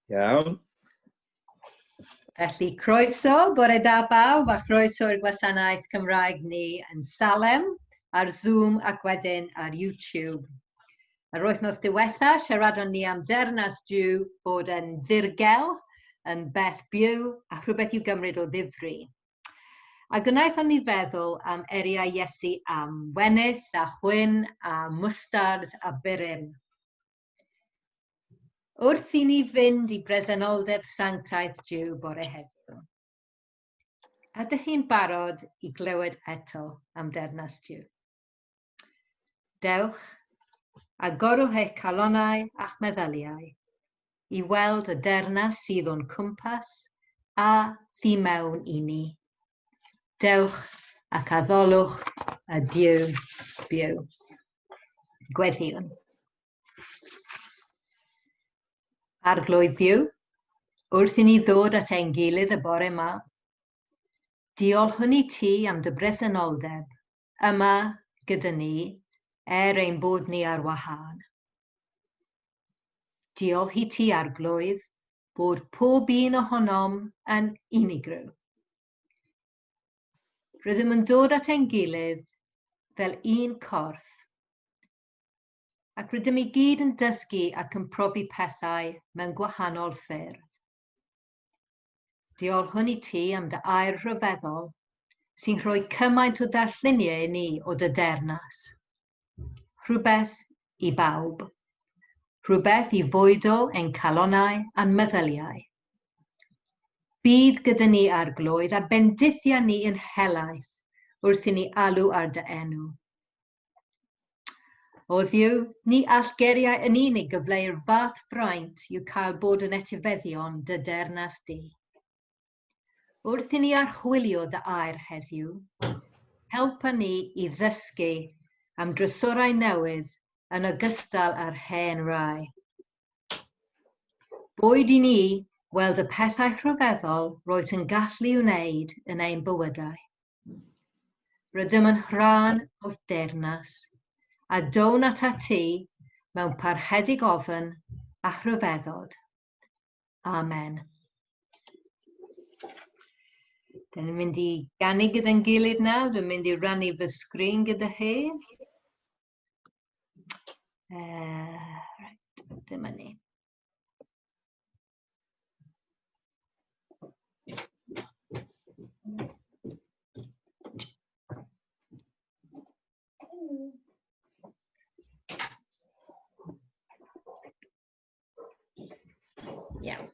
Iawn. Felly, croeso, bore da bawb, a croeso i'r gwasanaeth Cymraeg ni yn Salem, ar Zoom ac wedyn ar YouTube. Yr wythnos diwetha, siaradon ni am Deyrnas Duw bod yn ddirgel, yn beth byw, a rhywbeth i'w gymryd o ddifri. A gwnaethon ni feddwl am eriau Iesu am wenydd a chwyn a mwstard a burum. Wrth i ni fynd i bresenoldeb sanctaeth Duw bore heddiw. Ydych chi'n barod i glywed eto am Deyrnas Duw? Dewch a gorwch eich calonnau a'ch meddyliau i weld y deyrnas sydd o'n cwmpas a thu mewn i ni. Dewch ac addolwch y Duw byw. Gweddiwn. Arglwydd Dduw, wrth i ni ddod at ein gilydd y bore yma, diolchwn i ti am dy bresenoldeb yma gyda ni ein bod ni ar wahân. Diolch i ti Arglwydd bod pob un ohonom yn unigryw. Rydym yn dod at ein gilydd fel un corff, ac rydym i gyd yn dysgu ac yn profi pethau mewn gwahanol ffyrdd. Diolchwn i ti am dy air rhyfeddol sy'n rhoi cymaint o ddarlluniau i ni o dy deyrnas. Rhywbeth i bawb. Rhywbeth i fwydo ein calonnau a'n meddyliau. Bydd gyda ni Arglwydd a bendithia ni yn helaeth wrth i ni alw ar dy enw. O Dduw, ni all geriau yn unig gyfleu'r fath braint yw cael bod yn etifeddion dy deyrnas di. Wrth i ni archwilio dy air heddiw, helpa ni i ddysgu am drysorau newydd yn ogystal â'r hen rai. Boed i ni weld y pethau rhyfeddol roedd yn gallu wneud yn ein bywydau. Rydym yn rhan o'r deyrnas, a down at ti mewn parhedig ofyn a rhyfeddod. Amen. Dwi'n mynd i ganu gyda'n gilydd nawr. Dwi'n mynd i rannu fy sgrin gyda chi. Dyma ni. Iawn.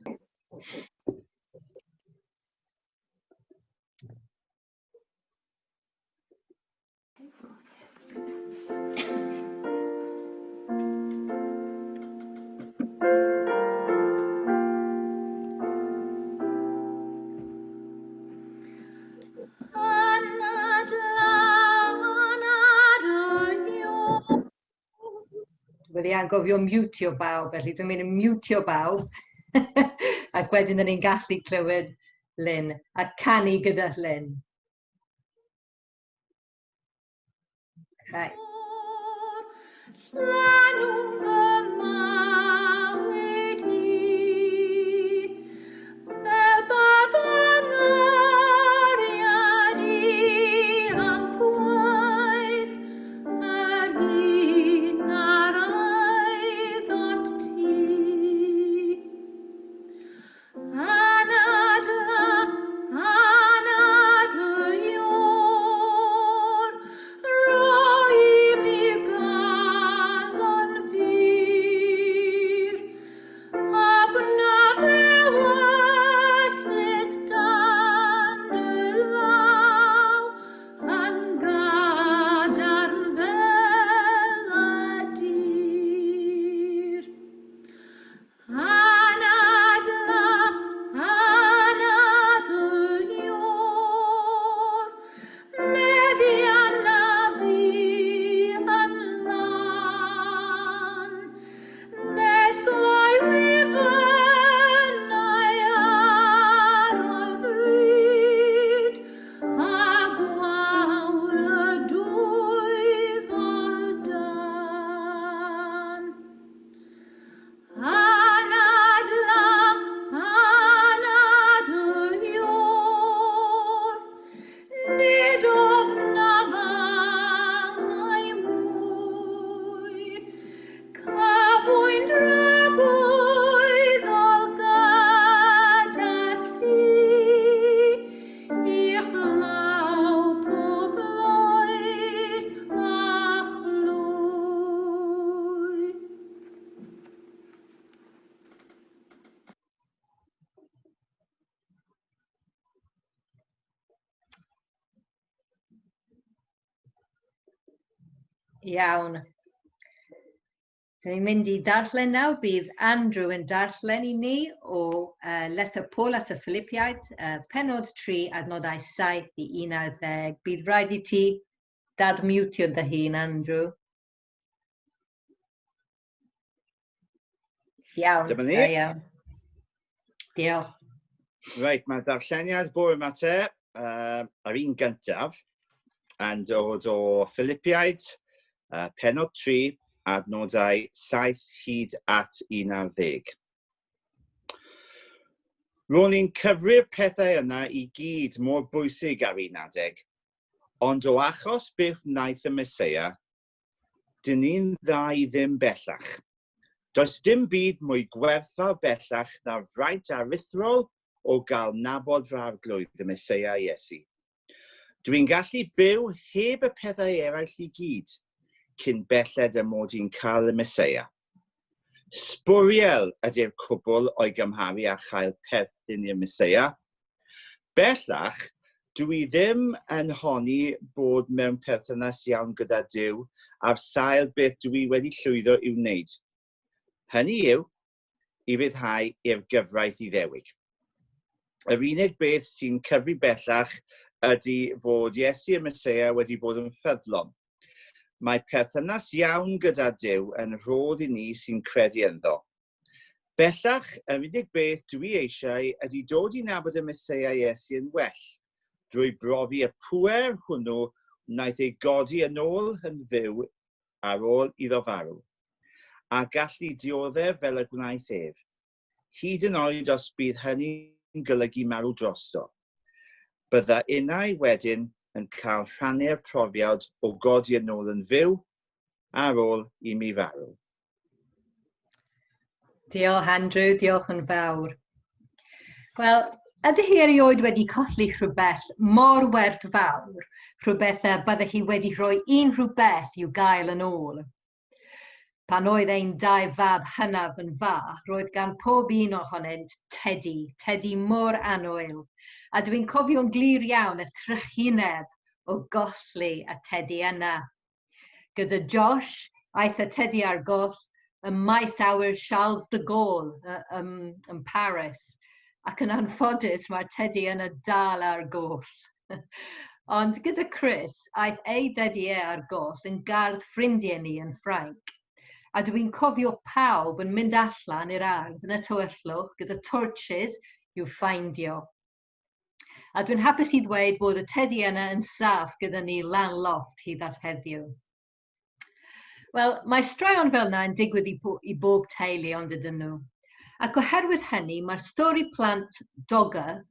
Wedi angofio miwtio bawb, felly dwi'n mynd i miwtio bawb. Ac wedyn ni'n gallu clywed Lynn a canu gyda Lynn. Right. Roi mi galon fi Iawn. Rwy'n mynd i darllen nawr. Bydd Andrew yn darllen i ni o Lethr Paul at y Philippiaid, pennod 3, adnodau 7 i 11. Bydd rhaid i ti dadmiwtio dy hun, Andrew. Iawn. Dyma ni. Iawn. Diolch. Reit, mae'r darlleniad bore yma te, ar un gyntaf, yn dod o Philippiaid, pennod 3, adnodau 7 hyd at 11. Ro'n ni'n cyfri'r pethau yna i gyd mor bwysig ar un adeg, ond o achos beth wnaeth y Meseia, dyn ni'n ddau ddim bellach. Does dim byd mwy gwerthfawr bellach na'r fraint aruthrol o gael nabod fy arglwydd y Meseia Iesu. Dwi'n gallu byw heb y pethau eraill i gyd, cyn belled y mod i'n cael y Meseia. Sbwriel ydy'r cwbl o'i gymharu â chael perthyn i'r Meseia. Bellach, dwi ddim yn honni bod mewn perthynas iawn gyda Duw ar sail beth dwi wedi llwyddo i'w wneud. Hynny yw, i ryddhau i'r gyfraith Iddewig. Yr unig beth sy'n cyfri bellach ydy fod Iesu y Meseia wedi bod yn ffyddlon. Mae perthynas iawn gyda Duw yn rhodd i ni sy'n credu ynddo. Bellach, yr unig beth dwi eisiau ydy dod i nabod y Meseia Iesu yn well, drwy brofi y pŵer hwnnw wnaeth ei godi yn ôl yn fyw ar ôl iddo farw, a gallu dioddef fel y gwnaeth ef, hyd yn oed os bydd hynny'n golygu marw drosto. Bydda innau wedyn yn cael rhannu'r profiad o godi yn ôl yn fyw ar ôl i mi farw. Diolch, Andrew. Diolch yn fawr. Wel, ydy hi erioed wedi colli rhywbeth mor werthfawr, rhywbeth y bydde hi wedi rhoi unrhyw beth i'w gael yn ôl. Pan oedd ein dau fab hynaf yn fach, roedd gan pob un ohonynt tedi mor annwyl. A dwi'n cofio'n glir iawn y trychineb o golli y tedi yna. Gyda Josh, aeth y tedi ar goll ym maes awyr Charles de Gaulle yn Paris. Ac yn anffodus, mae'r tedi yna dal ar goll. Ond gyda Chris, aeth ei dediau ar goll yn gardd ffrindiau ni yn Ffrainc. A dwi'n cofio pawb yn mynd allan i'r ardd yn y tywyllwch gyda torches i'w ffeindio. A dwi'n hapus i ddweud bod y tedi yna yn saff gyda ni lan loft hyd at heddiw. Wel, mae straeon fel yna yn digwydd i bob teulu ond ydyn nhw. Ac oherwydd hynny, mae'r stori plant Dogger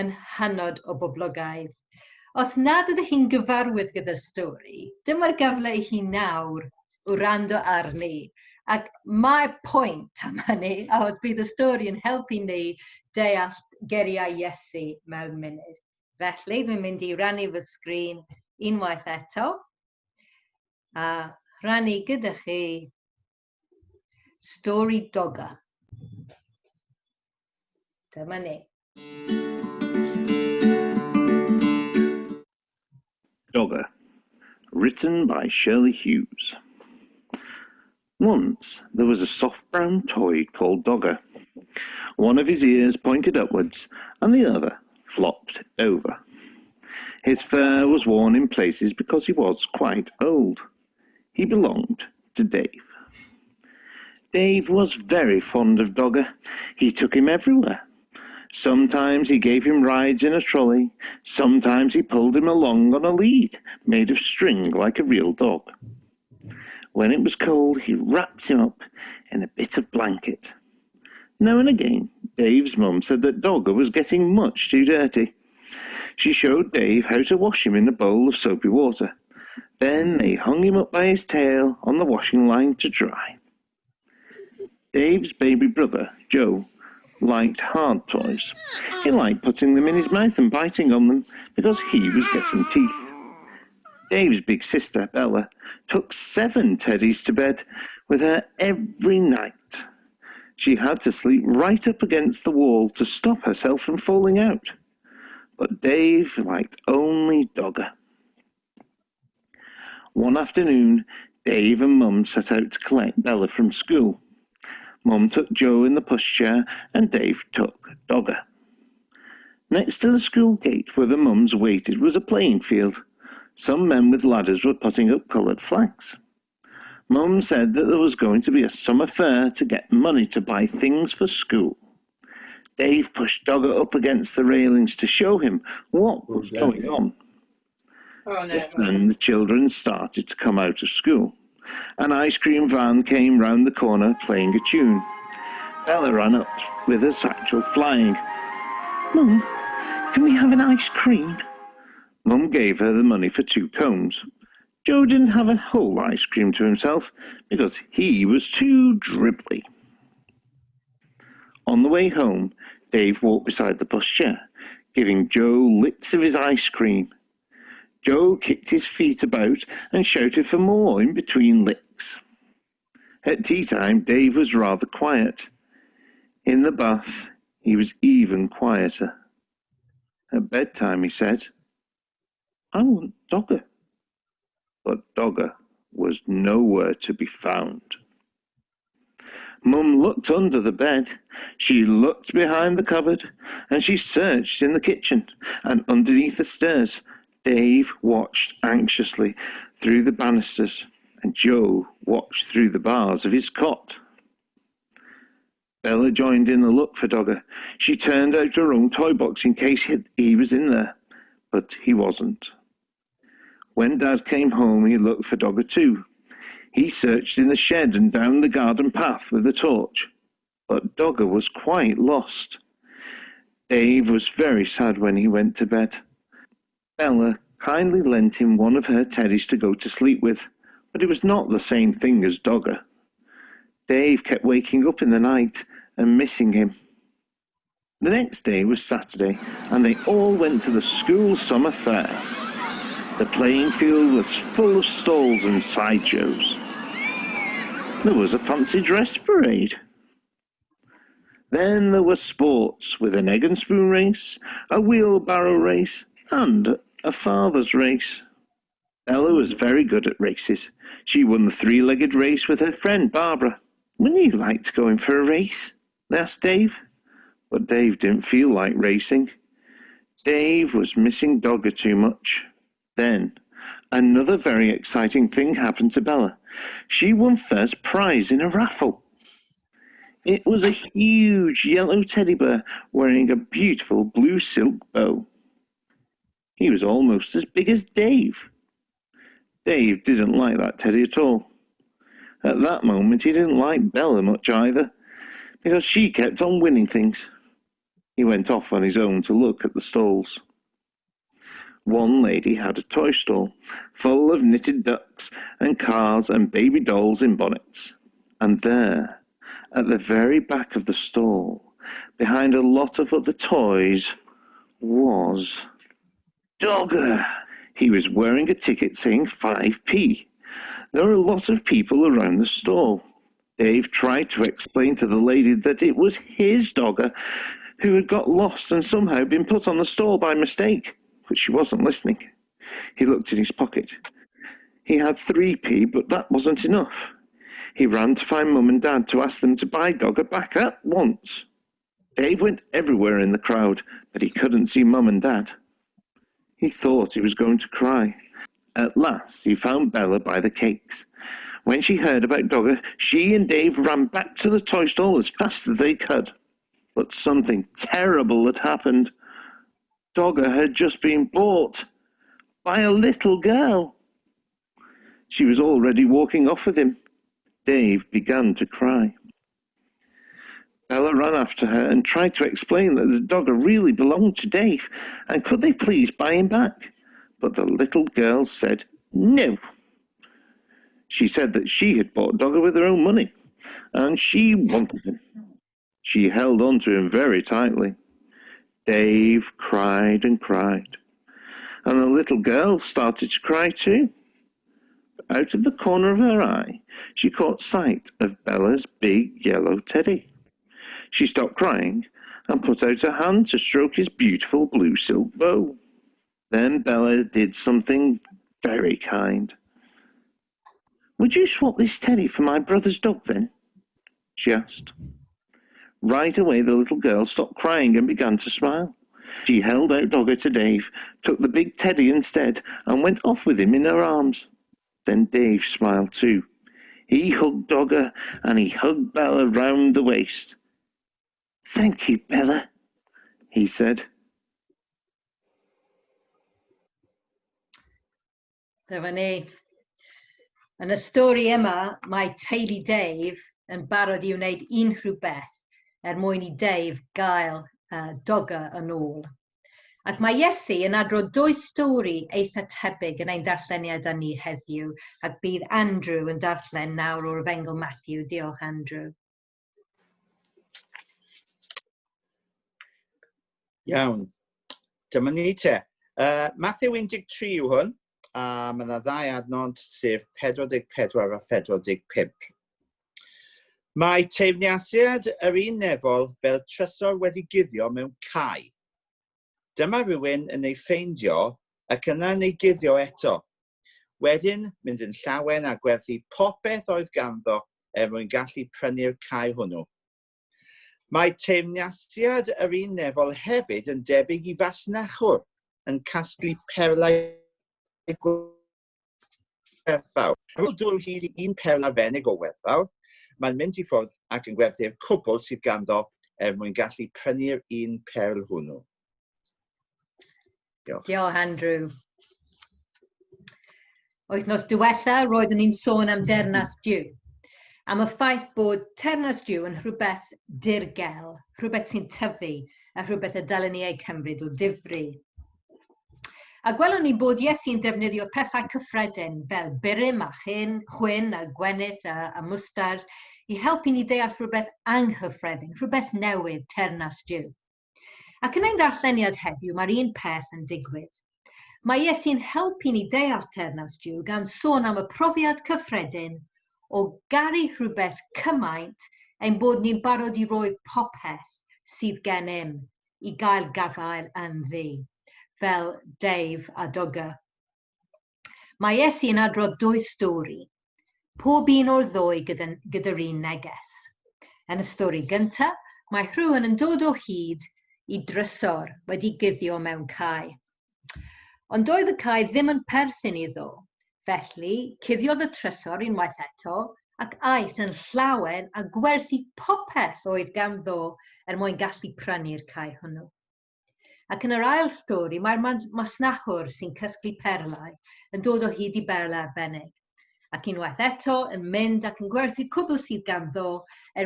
yn hynod o boblogaidd. Os nad ydych chi'n gyfarwydd gyda'r stori, dyma'r gyfle i chi nawr o wrando arni. Ac mae'r pwynt am hynny, a bydd y stori yn helpu ni deall geriau Iesu mewn munud. Felly, dwi'n mynd i rannu fy sgrin unwaith eto, a rannu gyda chi stori Dogger. Dyma ni. Dogger, written by Shirley Hughes. Once there was a soft brown toy called Dogger. One of his ears pointed upwards and the other flopped over. His fur was worn in places because he was quite old. He belonged to Dave. Dave was very fond of Dogger. He took him everywhere. Sometimes he gave him rides in a trolley. Sometimes he pulled him along on a lead made of string like a real dog. When it was cold, he wrapped him up in a bit of blanket. Now and again, Dave's mum said that Dogger was getting much too dirty. She showed Dave how to wash him in a bowl of soapy water. Then they hung him up by his tail on the washing line to dry. Dave's baby brother, Joe, liked hard toys. He liked putting them in his mouth and biting on them because he was getting teeth. Dave's big sister, Bella, took 7 teddies to bed with her every night. She had to sleep right up against the wall to stop herself from falling out. But Dave liked only Dogger. One afternoon, Dave and Mum set out to collect Bella from school. Mum took Joe in the pushchair and Dave took Dogger. Next to the school gate where the mums waited was a playing field. Some men with ladders were putting up coloured flags. Mum said that there was going to be a summer fair to get money to buy things for school. Dave pushed Dogger up against the railings to show him what was going on. Just then the children started to come out of school. An ice cream van came round the corner playing a tune. Bella ran up with her satchel flying. "Mum, can we have an ice cream?" Mum gave her the money for 2 cones. Joe didn't have a whole ice cream to himself because he was too dribbly. On the way home, Dave walked beside the pushchair, giving Joe licks of his ice cream. Joe kicked his feet about and shouted for more in between licks. At tea time, Dave was rather quiet. In the bath, he was even quieter. At bedtime, he said, "I want Dogger." But Dogger was nowhere to be found. Mum looked under the bed, she looked behind the cupboard, and she searched in the kitchen and underneath the stairs. Dave watched anxiously through the banisters, and Joe watched through the bars of his cot. Bella joined in the look for Dogger. She turned out her own toy box in case he was in there, but he wasn't. When Dad came home, he looked for Dogger too. He searched in the shed and down the garden path with a torch, but Dogger was quite lost. Dave was very sad when he went to bed. Bella kindly lent him one of her teddies to go to sleep with, but it was not the same thing as Dogger. Dave kept waking up in the night and missing him. The next day was Saturday, and they all went to the school summer fair. The playing field was full of stalls and sideshows. There was a fancy dress parade. Then there were sports with an egg and spoon race, a wheelbarrow race, and a father's race. Bella was very good at races. She won the 3-legged race with her friend Barbara. "Wouldn't you like to go in for a race?" they asked Dave. But Dave didn't feel like racing. Dave was missing Dogger too much. Then, another very exciting thing happened to Bella. She won first prize in a raffle. It was a huge yellow teddy bear wearing a beautiful blue silk bow. He was almost as big as Dave. Dave didn't like that teddy at all. At that moment, he didn't like Bella much either, because she kept on winning things. He went off on his own to look at the stalls. One lady had a toy stall full of knitted ducks and cars and baby dolls in bonnets. And there, at the very back of the stall, behind a lot of other toys, was Dogger. He was wearing a ticket saying 5p. There were a lot of people around the stall. Dave tried to explain to the lady that it was his Dogger who had got lost and somehow been put on the stall by mistake, but she wasn't listening. He looked in his pocket. He had 3p, but that wasn't enough. He ran to find Mum and Dad to ask them to buy Dogger back at once. Dave went everywhere in the crowd, but he couldn't see Mum and Dad. He thought he was going to cry. At last, he found Bella by the cakes. When she heard about Dogger, she and Dave ran back to the toy stall as fast as they could. But something terrible had happened. Dogger had just been bought by a little girl. She was already walking off with him. Dave began to cry. Bella ran after her and tried to explain that the Dogger really belonged to Dave, and could they please buy him back? But the little girl said no. She said that she had bought Dogger with her own money, and she wanted him. She held on to him very tightly. Dave cried and cried, and the little girl started to cry too. Out of the corner of her eye, she caught sight of Bella's big yellow teddy. She stopped crying and put out her hand to stroke his beautiful blue silk bow. Then Bella did something very kind. Would you swap this teddy for my brother's dog then? She asked. Right away the little girl stopped crying and began to smile. She held out Dogger to Dave, took the big teddy instead, and went off with him in her arms. Then Dave smiled too. He hugged Dogger and he hugged Bella round the waist. Thank you, Bella, he said. Dyma ni. Yn y stori yma, mae teulu Dave yn barod i wneud unrhyw beth mwyn I Dave gael Dogger yn ôl. Ac mae Iesu yn adrodd 2 stori eitha tebyg yn ein darlleniad â ni heddiw, ac bydd Andrew yn darllen nawr o'r Efengyl Matthew. Diolch, Andrew. Iawn. Dyma ni te. Matthew 13 yw hwn, a mae yna 2 adnod sef 44 a 45. Mae teyrniasiad yr un nefol fel trysor wedi guddio mewn cae. Dyma rhywun yn ei ffeindio ac yna yn ei guddio eto. Wedyn mynd yn llawen a gwerthu popeth oedd ganddo mwyn gallu prynu'r cae hwnnw. Mae teyrniasiad yr un nefol hefyd yn debyg I fasnachwr yn casglu perlau werthfawr. Ar ôl dod hyd I 1 perl arbennig o werthfawr, mae'n mynd I ffwrdd ac yn gwerthu'r cwbl sydd ganddo mwyn gallu prynu'r 1 perl hwnnw. Diolch. Diolch, Andrew. Wythnos diwetha, roeddwn ni'n sôn am dernas Duw. Am y ffaith bod ternas Duw yn rhywbeth dirgel, rhywbeth sy'n tyfu, a rhywbeth y dylwn ni ei cymryd o difri. A gwelwn ni bod Iesu'n defnyddio pethau cyffredin fel burym a chwyn a gwenith a mwstard I helpu ni deall rhywbeth anghyffredin, rhywbeth newydd, ternas Duw. Ac yn ein darlleniad heddiw, mae'r un peth yn digwydd. Mae Iesu'n helpu ni deall ternas Duw gan sôn am y profiad cyffredin o garu rhywbeth cymaint ein bod ni'n barod I roi popeth sydd gennym I gael gafael yn ddi, fel Dave a Dogger. Mae Iesu'n adrodd 2 stori, pob un o'r 2 gyda'r un neges. Yn y stori gyntaf, mae rhywun yn dod o hyd I drysor wedi guddio mewn cae. Ond doedd y cae ddim yn perthyn iddo, felly cuddiodd y trysor unwaith eto ac aeth yn llawen a gwerthu popeth oedd ganddo mwyn gallu prynu'r cae hwnnw. Ac yn yr ail stori, mae'r masnachwr sy'n cysgu perlau yn dod o hyd I berl arbennig, ac unwaith eto yn mynd ac yn gwerthu cwbl sydd ganddo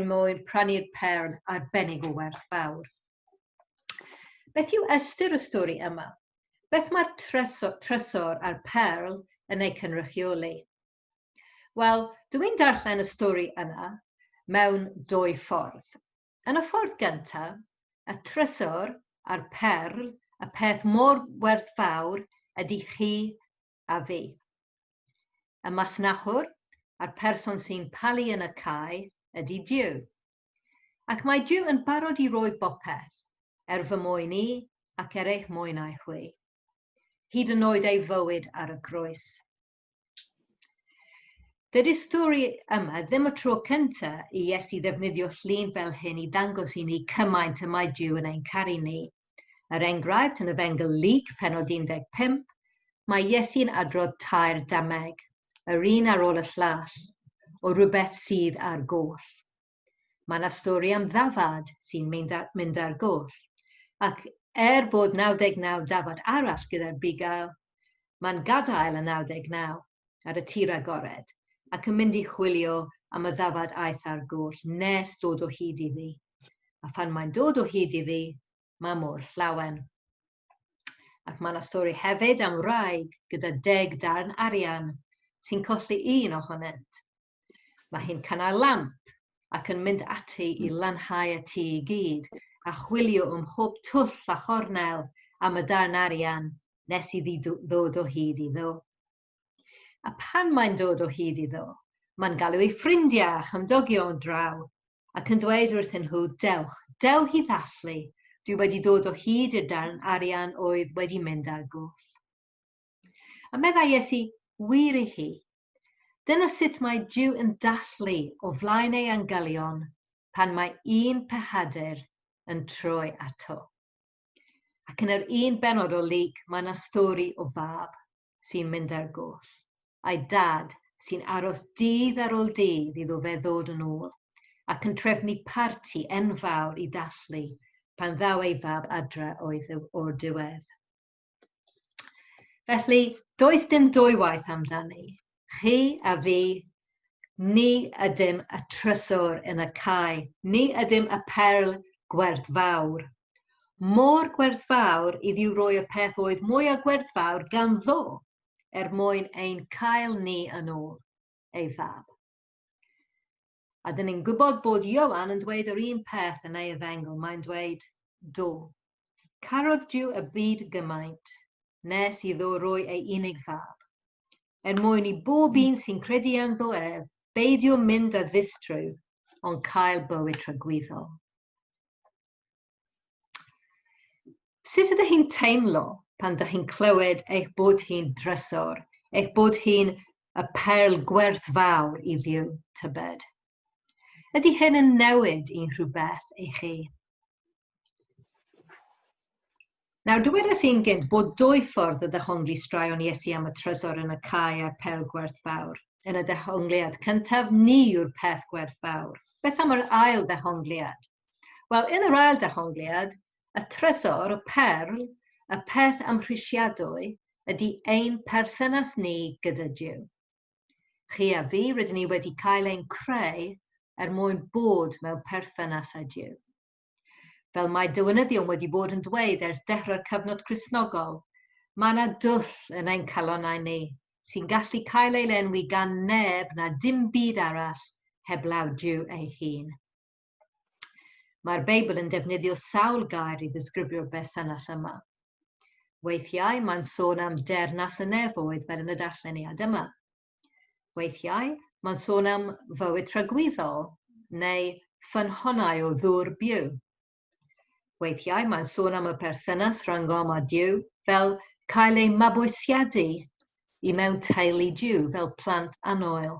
mwyn prynu'r perl arbennig o werth fawr. Beth yw ystyr y stori yma? Beth mae'r trysor a'r perl yn ei cynrychioli? Wel, dwi'n darllen y stori yna mewn 2 ffordd. Yn y ffordd gyntaf, y trysor a'r perl, y peth mor werthfawr ydy chi a fi. Y masnachwr a'r person sy'n palu yn y cae ydy Duw. Ac mae Duw yn barod I roi bopeth fy mwyn I ac eich mwyn a'i chwi. Hyd yn oed ei fywyd ar y groes. Dydy'r stori yma ddim y tro cyntaf I Iesu ddefnyddio llun fel hyn I ddangos I ni cymaint y mae Duw yn ein caru ni. Yr enghraifft yn Efengyl Luc, pennod 15, mae Iesu'n adrodd 2 dameg, yr un ar ôl y llall, o rhywbeth sydd ar goll. Mae yna stori am ddafad sy'n mynd ar goll. Ac bod 99 dafad arall gyda'r bugail, mae'n gadael y 99 ar y tir agored ac yn mynd I chwilio am y ddafad aeth ar goll nes dod o hyd iddi. A pan mae'n dod o hyd iddi, mae mor llawen. Ac mae yna stori hefyd am wraig gyda 10 darn arian sy'n colli un ohonynt. Mae hi'n cynnal lamp ac yn mynd ati I lanhau y tŷ I gyd a chwilio mhob twll a chornel am y darn arian nes iddi ddod o hyd iddo. A pan mae'n dod o hyd iddo, mae'n galw ei ffrindiau a chymdogio o'n draw ac yn dweud wrthyn nhw, dewch I ddathlu, dwi wedi dod o hyd i'r darn arian oedd wedi mynd ar goll. A meddai Iesu wir I hi, Dyna sut mae Duw yn dallu o flaen ei angylion pan mae un pehadur yn troi ato. Ac yn yr un benod o Lug, mae yna stori o fab sy'n mynd ar goll, a'i dad sy'n aros dydd ar ôl dydd iddo fe ddod yn ôl, ac yn trefnu parti enfawr i dallu pan ddaw ei fab adre oedd o'r diwedd. Felly, does dim dwywaith amdani. Chi a fi, ni ydym y trysor yn y cae, ni ydym y perl gwerthfawr. Môr gwerthfawr iddi roi y peth oedd mwy a gwerthfawr ganddo mwyn ein cael ni yn ôl, ei fab. A dyn ni'n gwybod bod Ioan yn dweud yr un peth yn ei efengol. Mae'n dweud, do, carodd Duw y byd gymaint, nes iddo roi ei unig fab. Mwyn i bob un sy'n credu ynddo beidio mynd a ddistryw, ond cael bywyd tragweddol. Sut ydych chi'n teimlo pan ydych chi'n clywed eich bod hi'n drysor, eich bod hi'n y perl gwerthfawr i Dduw tybed? Ydy hyn yn newid un rhywbeth i chi? Nawr, dywedais i'n gynt bod dwy ffordd y dehongli straeon Iesu am y trysor yn y cae a'r perl gwerthfawr. Yn y dehongliad cyntaf, ni yw'r peth gwerthfawr. Beth am yr ail dehongliad? Wel, yn yr ail dehongliad, y trysor, y perl, y peth amhrisiadwy, ydy ein perthynas ni gyda Duw. Chi a fi rydyn ni wedi cael ein creu mwyn bod mewn perthynas â Duw. Fel mae dywynyddion wedi bod yn dweud ers dechrau'r cyfnod Cristnogol, mae yna dwll yn ein calonnau ni, sy'n gallu cael ei lenwi gan neb na dim byd arall heblaw Duw ei hun. Mae'r Beibl yn defnyddio sawl gair i ddisgrifio'r berthynas yma. Weithiau mae'n sôn am dernas y nefoedd fel yn y darlleniad yma. Weithiau mae'n sôn am fywyd tragweddol neu ffynhonnau o ddŵr byw. Weithiau mae'n sôn am y perthynas rhyngom a Duw fel cael ei mabwysiadu i mewn teulu Duw fel plant annwyl.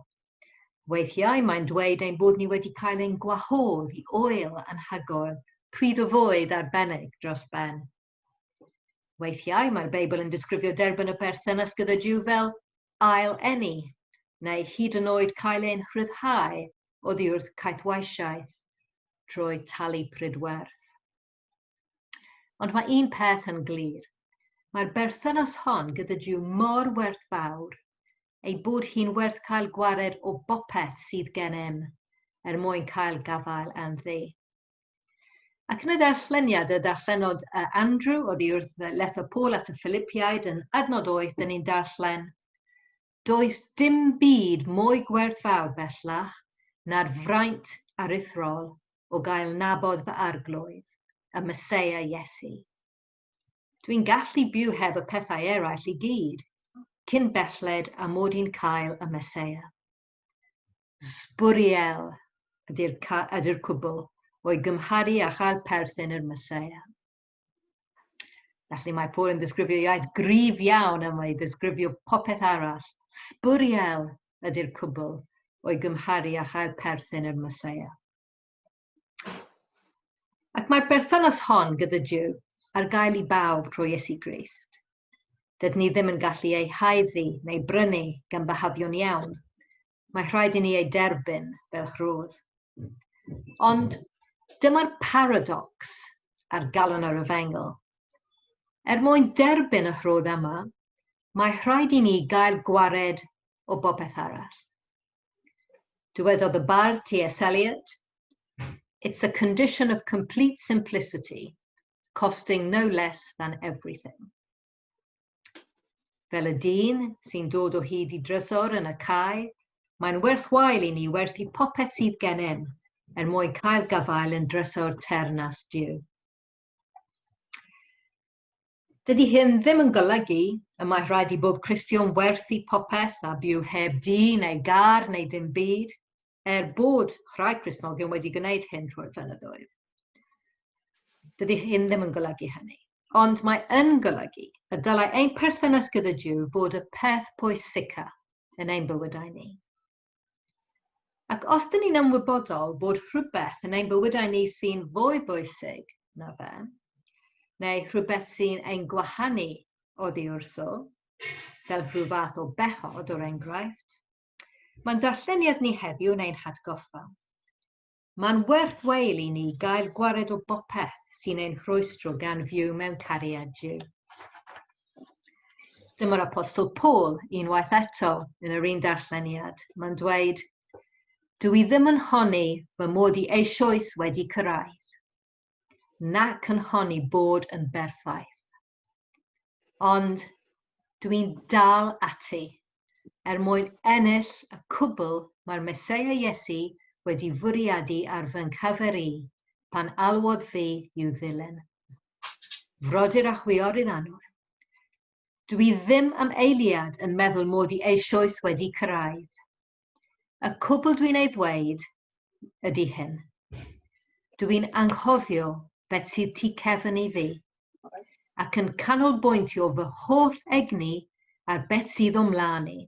Weithiau mae'n dweud ein bod ni wedi cael ein gwahodd i oel anhygoel, pryd o fwyd arbennig dros ben. Weithiau mae'r Beibl yn disgrifio derbyn y perthynas gyda Duw fel ail eni, neu hyd yn oed cael ein rhyddhau oddi wrth caethwaisiaeth trwy talu prydwerth. Ond mae un peth yn glir. Mae'r berthynas hon gyda Duw mor werthfawr, ei bod hi'n werth cael gwared o bopeth sydd gennym, mwyn cael gafael anddi. Ac yn y darlleniad, y darllenod Andrew, oddi wrth letho Paul at y Philippiaid yn adnod 8, dyn ni'n darllen, does dim byd mwy gwerthfawr bellach na'r fraint aruthrol o gael nabod fy arglwydd, y Meseia Iesu. Dwi'n gallu byw heb y pethau eraill i gyd, cyn belled a mod i'n cael y Meseia. Sbwriel ydy'r cwbl o'i gymharu a chael perthyn i'r Meseia. Felly mae Paul yn disgrifio iaith gryf iawn am ei disgrifio popeth arall. Sbwriel ydy'r cwbl o'i gymharu a chael perthyn i'r Meseia. Ac mae'r berthynas hon gyda Duw ar gael i bawb trwy Iesu Grist. Dydyn ni ddim yn gallu ei haeddu neu brynu gan byhafio'n iawn. Mae rhaid i ni ei derbyn fel rhodd. Ond dyma'r paradox ar galon yr efengol. Mwyn derbyn y rhodd yma, mae rhaid i ni gael gwared o bopeth arall. Dywedodd y bardd T.S. Eliot, it's a condition of complete simplicity, costing no less than everything. Fel y dyn sy'n dod o hyd i drysor yn y cae, mae'n werthwael i ni werthu popeth sydd gennym mwyn cael gafael yn drysor ternas Duw. Dydy hyn ddim yn golygu y mae rhaid i bob Cristion werthu popeth a byw heb dŷ neu gar neu dim byd, bod rhai Cristnogion wedi gwneud hyn trwy'r flynyddoedd. Dydy hyn ddim yn golygu hynny. Ond mae yn golygu y dylai ein perthynas gyda Duw fod y peth pwysica yn ein bywydau ni. Ac os dyn ni'n ymwybodol bod rhywbeth yn ein bywydau ni sy'n fwy bwysig na fe, neu rhywbeth sy'n ein gwahanu oddi wrtho, fel rhyw fath o bechod o'r enghraifft, mae'n darlleniad ni heddiw neu'n hatgoffa. Mae'n werth weil i ni gael gwared o bopeth sy'n ein rhwystro gan fyw mewn cariad Duw. Dyma'r Apostol Paul unwaith eto yn yr un darlleniad. Mae'n dweud, dwi ddim yn honni fy mod i eisoes wedi cyrraedd, nac yn honni bod yn berffaith. Ond dwi'n dal ati mwyn ennill y cwbl mae'r Meseia Iesu wedi fwriadu ar fy nghyfer i pan alwod fi i'w ddilyn. Frodyr a chwiorydd anwr. Dwi ddim am eiliad yn meddwl mod i eisoes wedi cyrraedd. Y cwbl dwi'n ei ddweud ydy hyn. Dwi'n anghofio beth sydd tu cefn i fi, ac yn canolbwyntio fy holl egni ar beth sydd o'm mlaen i.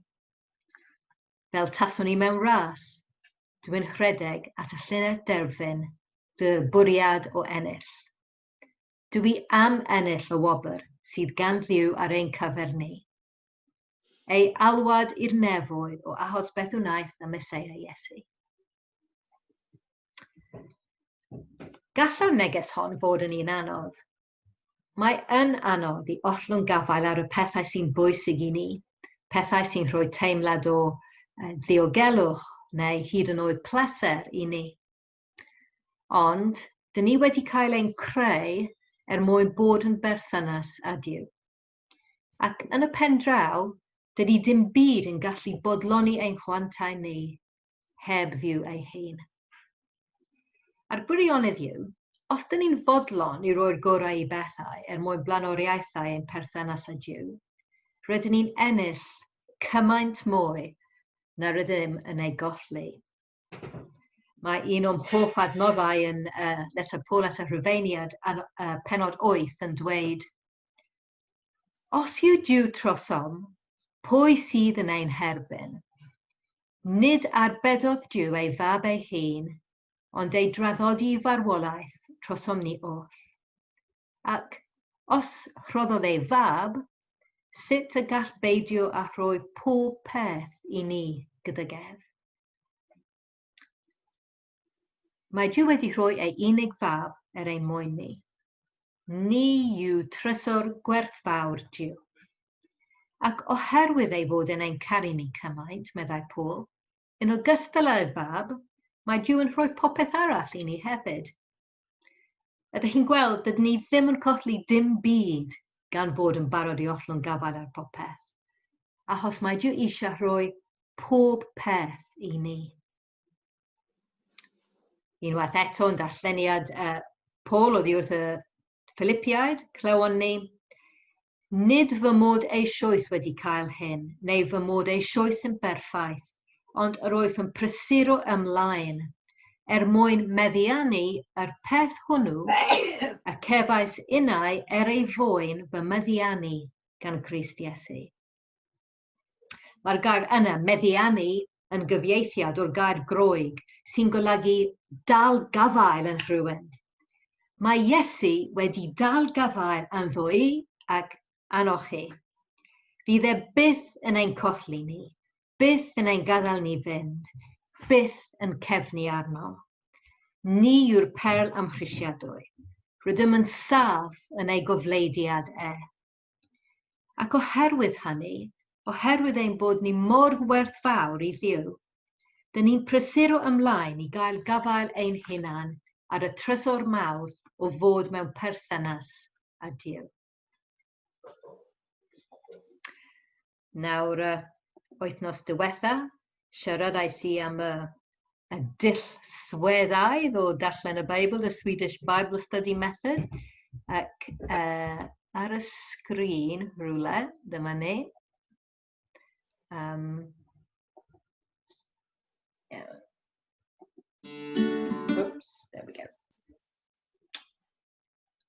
Fel taswn i mewn ras, dwi'n rhedeg at y llynedd derfyn, dy'r bwriad o ennill. Dwi am ennill y wobr sydd gan Dduw ar ein cyfer ni. Ei alwad i'r nefoedd o achos beth wnaeth y Meseia Iesu. Gallai'r neges hon fod yn un anodd. Mae yn anodd i ollwng gafael ar y pethau sy'n bwysig i ni, pethau sy'n rhoi teimlad o ddiogelwch neu hyd yn oed pleser i ni. Ond, dyn ni wedi cael ein creu mwyn bod yn berthynas â Duw. Ac yn y pen draw, dydy dim byd yn gallu bodloni ein chwantau ni heb Dduw ei hun. A'r gwirionedd yw, os dyn ni'n fodlon i roi'r gorau i bethau mwyn blaenoriaethau ein perthynas â Duw, rydyn ni'n ennill cymaint mwy na rydym yn ei golli. Mae un o'm hoff adnoddau yn letter Paul at y Rhufeiniad penod 8 yn dweud, os yw Duw trosom, pwy sydd yn ein herbyn? Nid arbedodd Duw ei fab ei hun, ond ei draddodi farwolaeth trosom ni oll. Ac os rhoddodd ei fab, sut y gall beidio a rhoi pob peth i ni gyda gef? Mae Duw wedi rhoi ei unig fab ein mwyn ni. Ni yw trysor gwerthfawr Duw. Ac oherwydd ei fod yn ein caru ni cymaint, meddai Paul, yn ogystal â'r fab, mae Duw yn rhoi popeth arall i ni hefyd. Ydych chi'n gweld, dydyn ni ddim yn colli dim byd gan bod yn barod i ollwng gafael ar popeth, achos mae Duw eisiau rhoi pob peth i ni. Unwaith eto yn darlleniad Paul oddi wrth y Philippiaid, clywon ni, nid fy mod eisoes wedi cael hyn, neu fy mod eisoes yn berffaith, ond yr oedd yn prysuro ymlaen, mwyn meddiannu yr peth hwnnw y cefais unau ei fwyn fy meddiannu gan Crist Iesu. Mae'r gair yna, meddiannu, yn gyfieithiad o'r gair Groeg sy'n golygu dal gafael yn rhywun. Mae Iesu wedi dal gafael ynddo i ac annoch chi. Fydd e byth yn ein colli ni, byth yn ein gadael ni fynd, byth yn cefnu arno. Ni yw'r perl amhrisiadwy. Rydym yn saff yn ei gofleidiad e. Ac oherwydd hynny, oherwydd ein bod ni mor werthfawr i Dduw, dyn ni'n prysuro ymlaen i gael gafael ein hunan ar y trysor mawr o fod mewn perthynas â Duw. Nawr, wythnos diwetha, siaradais i am y dull sweddaidd o darllen y Beibl, the Swedish Bible Study Method, ac ar y sgrin rhywle, dyma ni. Oops, there we go.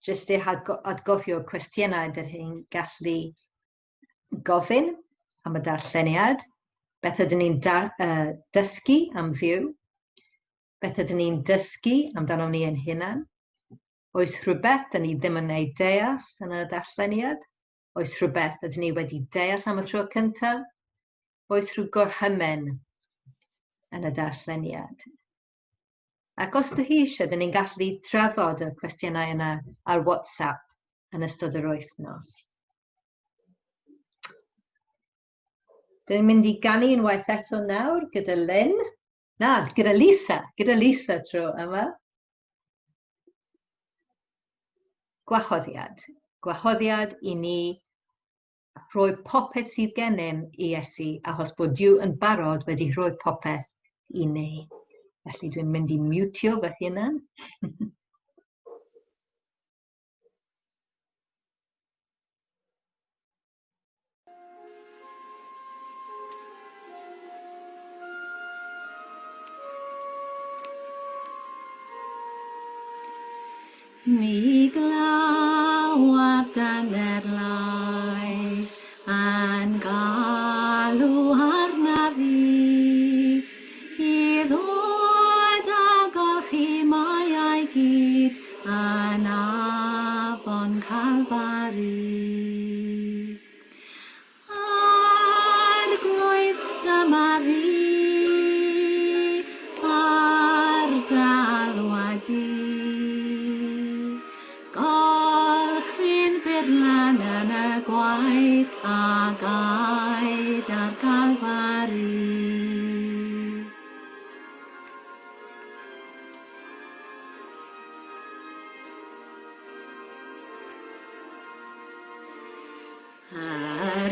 Just i atgofio cwestiynau dych chi'n gallu gofyn am y darlleniad, beth ydyn ni'n dysgu am Dduw, Beth ydyn ni'n dysgu amdano ni ein hunan? Oes rhywbeth dyn ni ddim yn ei deall yn y darlleniad? Oes rhywbeth ydyn ni wedi deall am y tro cyntaf? Oes rhyw gorhymen yn y darlleniad? Ac os ydych chi eisiau, dyn ni'n gallu trafod y cwestiynau yna ar WhatsApp yn ystod yr wythnos. Dyn ni'n mynd i ganu unwaith eto nawr gyda Lynn. Na, gyda Lisa tro yma. Gwahoddiad. Gwahoddiad i ni rhoi popeth sydd gennym i Iesu, achos bod Duw yn barod wedi rhoi popeth i ni. Felly dwi'n mynd i miwtio fy hunan. Mi glaw ar daner lais yn galw arna fi i ddod a golchi mai ai gyd yn afon Calfari. Arglwydd dyma fi ar dalwadi. Lan yn y gwaed a gaed ar Calfari.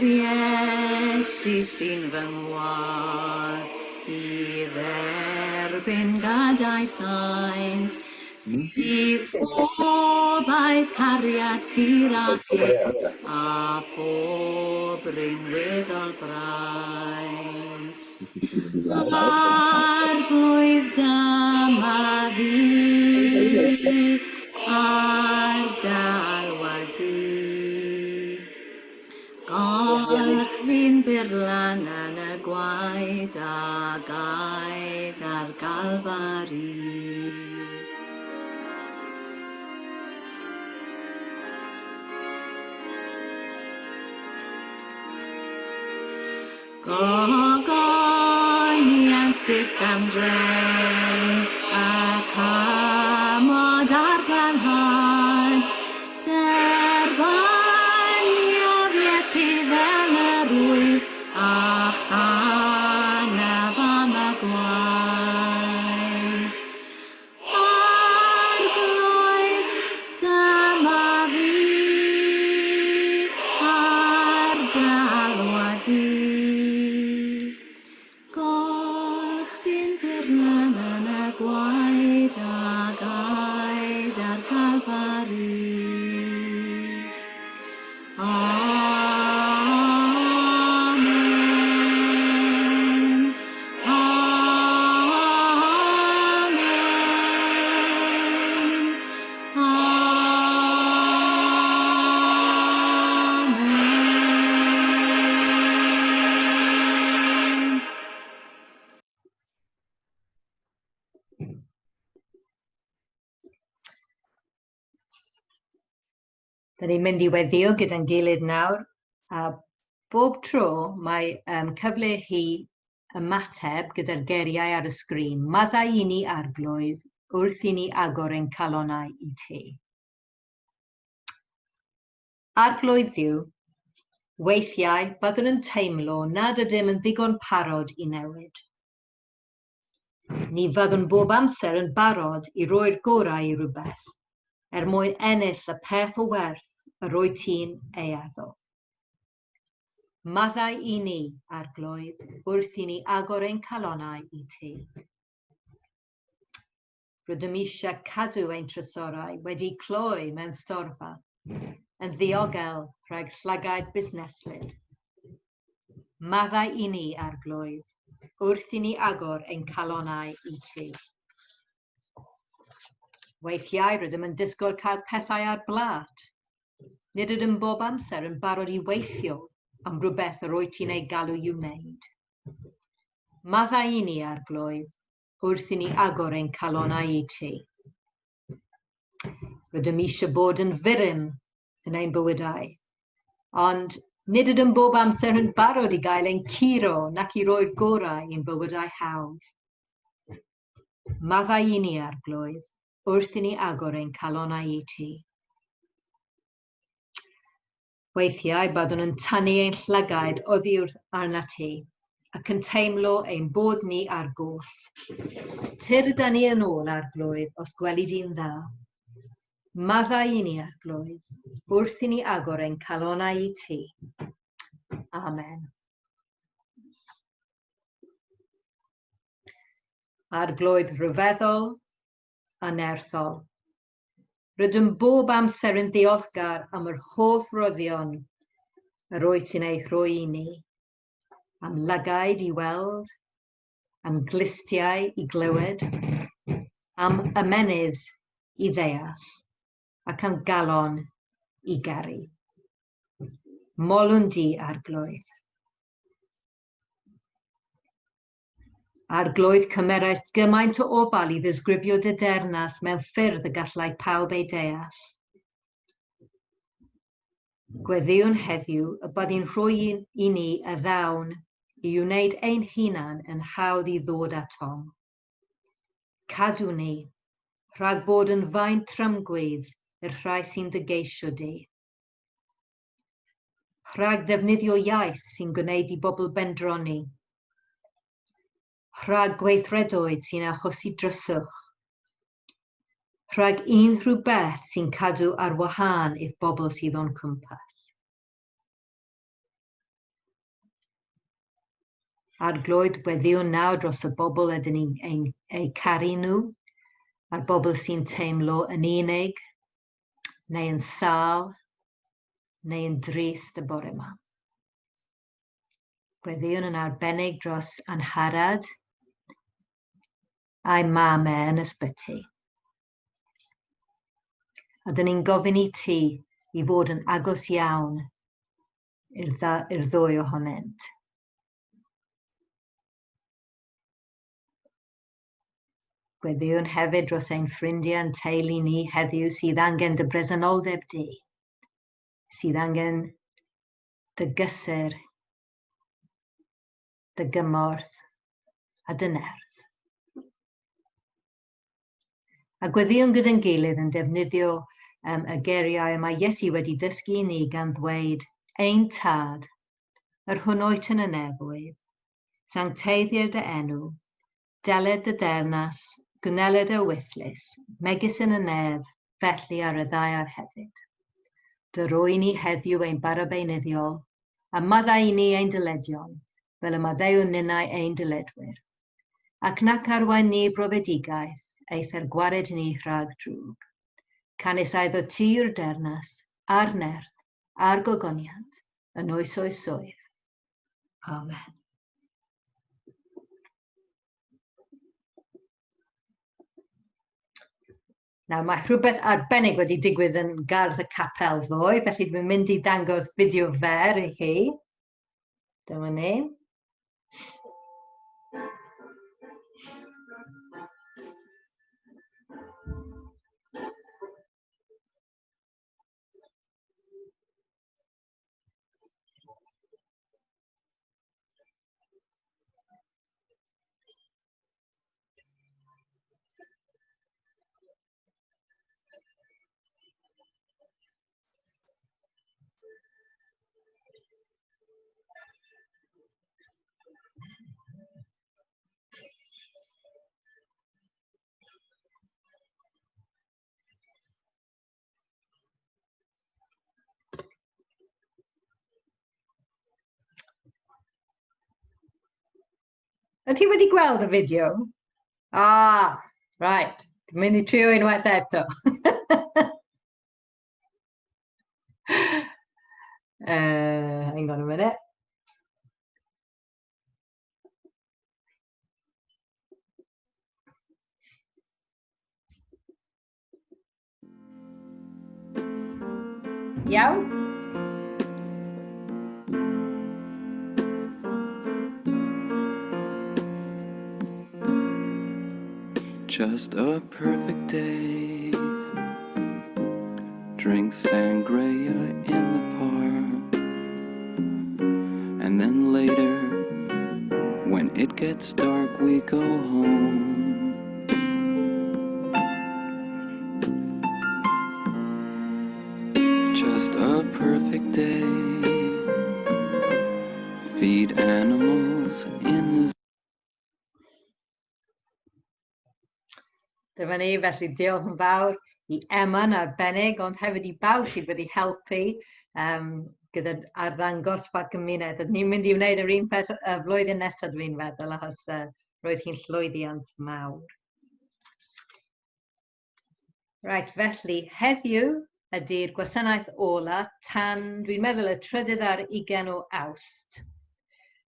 Iesu sy'n fy ngwadd i dderbyn gadau saint, i phobaeth cariad pur a hyn a phob ringweddol braint. Arglwydd dyma fi ar dalwadi. Golch fi'n byrlan yn y gwaed a gaed ar Calfari. Gogoniant byth am dren ac amod ar glanhad, derbyniodd Iesu fel yr wyf a chanaf am y gwaed. Arglwydd dyma fi ar dalwadi. Gwaed a gaed ar Calfari. Amen. Amen. Amen. Dyn ni'n mynd i weddio gyda'n gilydd nawr, a bob tro mae cyfle chi ymateb gyda'r geriau ar y sgrin. Maddau i ni arglwydd wrth i ni agor ein calonnau i ti. Arglwydd Dduw, weithiau byddwn yn teimlo nad ydym yn ddigon parod i newid. Ni fyddwn bob amser yn barod i roi'r gorau i rhywbeth, mwyn ennill y peth o werth yr wyt ti'n ei addo. Maddau i ni, arglwydd, wrth i ni agor ein calonnau i ti. Rydym eisiau cadw ein trysorau wedi cloi mewn storfa, yn ddiogel rhag llygad busneslyd. Maddau i ni, arglwydd, wrth i ni agor ein calonnau i ti. Weithiau rydym yn disgwyl cael pethau ar blat. Nid ydym bob amser yn barod i weithio am rhywbeth yr wyt ti'n ei galw i'w wneud. Maddau i ni, arglwydd, wrth i ni agor ein calonau i ti. Rydym eisiau bod yn fyrym yn ein bywydau, ond nid ydym bob amser yn barod i gael ein curo nac i roi'r gorau i'n bywydau hawdd. Maddau i ni arglwydd wrth i ni agor ein calonau i ti. Weithiau byddwn yn tynnu ein llygaid oddi wrth arna ti, ac yn teimlo ein bod ni ar goll. Tyrda ni yn ôl arglwydd os gweli di'n dda. Maddau i ni arglwydd, wrth i ni agor ein calonau i ti. Amen. Arglwydd rhyfeddol a nerthol. Rydym bob amser yn ddiolchgar am yr holl roddion yr wyt ti'n ei rhoi i ni, am lygaid i weld, am glistiau i glywed, am ymenydd i ddeall, ac am galon i garu. Molwn di arglwydd. Arglwydd cymerais gymaint o ofal i ddisgrifio dy dernas mewn ffyrdd y gallai pawb ei deall. Gweddiwn heddiw y byddai'n rhoi i ni y ddawn i wneud ein hunan yn hawdd i ddod atom. Cadw ni, rhag bod yn faint trymgwydd i'r rhai sy'n dy geisio di. Rhag defnyddio iaith sy'n gwneud i bobl bendroni. Rhag gweithredoedd sy'n achosi dryswch. Rhag unrhyw beth sy'n cadw ar wahân i'r bobl sydd o'n cwmpas. Arglwydd weddiwn nawr dros y bobl ydyn ni'n ei caru nhw, a'r bobl sy'n teimlo yn unig, neu yn sâl, neu yn drist y bore yma. Gweddiwn yn arbennig dros Angharad a'i mam yn ysbyty. A dyn ni'n gofyn i ti i fod yn agos iawn i'r ddwy ohonynt. Gweddiwn hefyd dros ein ffrindiau yn teulu ni heddiw sydd angen dy bresenoldeb di, sydd angen dy gysur, dy gymorth a dy nerth. A gweddiwn gyda'n gilydd yn defnyddio y geiriau mae Iesu wedi dysgu i ni gan ddweud, ein tad, yr hwnnwyt yn y nefoedd, sancteiddir dy enw, deled dy dernas, gwneud y wythlus, megis yn y nef, felly ar y ddau ar hefyd. Dy roi ni heddiw ein barabeinyddiol, a maddau i ni ein dyledion, fel y maddau ninnau ein dyledwyr. Ac nac arwain ni brofedigaeth, eith ar gwared ni rhag drwg. Canis aiddo ti yw'r dernas, a'r nerth, a'r gogoniant, yn oes oes oedd. Amen. Nawr, mae rhywbeth arbennig wedi digwydd yn gardd y capel ddoe, felly dwi'n mynd i ddangos fideo fer i chi. Dyma ni. Ydy ti wedi gweld y fideo? Right. Dwi'n mynd i trio unwaith eto. Hang on a minute. Iawn? Just a perfect day. Drink sangria in the park. And then later, when it gets dark, we go home. Just a perfect day. Feed animals in the Dyma ni, felly diolch yn fawr i Emma'n arbennig, ond hefyd i bawb sydd wedi helpu gyda arddangos pa gymuned. Ni'n mynd i wneud yr un peth y flwyddyn nesaf dwi'n feddwl, achos roedd hi'n llwyddiant mawr. Right, felly heddiw ydy'r gwasanaeth ola tan, dwi'n meddwl, y 3 ar 20 o Awst.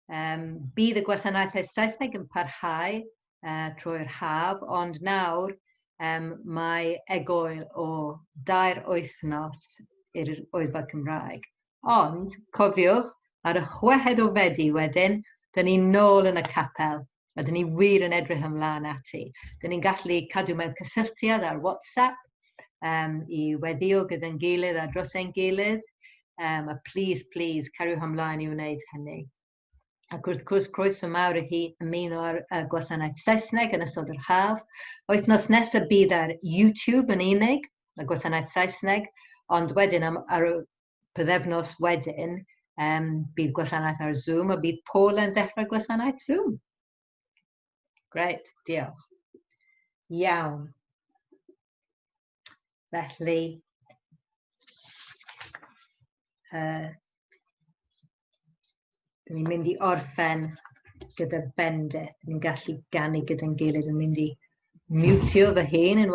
Bydd y gwasanaethau Saesneg yn parhau trwy'r haf, ond nawr mae egwyl o 2 wythnos i'r Wyddfa Cymraeg. Ond, cofiwch, ar y 6 o Fedi wedyn, dyn ni'n nôl yn y capel, a dyn ni wir yn edrych ymlaen ati. Dyn ni'n gallu cadw mewn cysylltiad ar WhatsApp i weddio gyda'n gilydd a dros ein gilydd. A please, cariwch ymlaen i wneud hynny. Ac wrth gwrs, croeso mawr i chi ymuno ar gwasanaeth Saesneg yn ystod yr haf. Wythnos nesaf bydd ar YouTube yn unig, y gwasanaeth Saesneg, ond wedyn ar y byddefnos wedyn, bydd gwasanaeth ar Zoom, a bydd Paul yn dechrau gwasanaeth Zoom. Gret, diolch. Iawn. Felly, ni'n mynd i orffen gyda bendith. Ni'n gallu ganu gyda'n gilydd yn mynd i mutio fy hun yn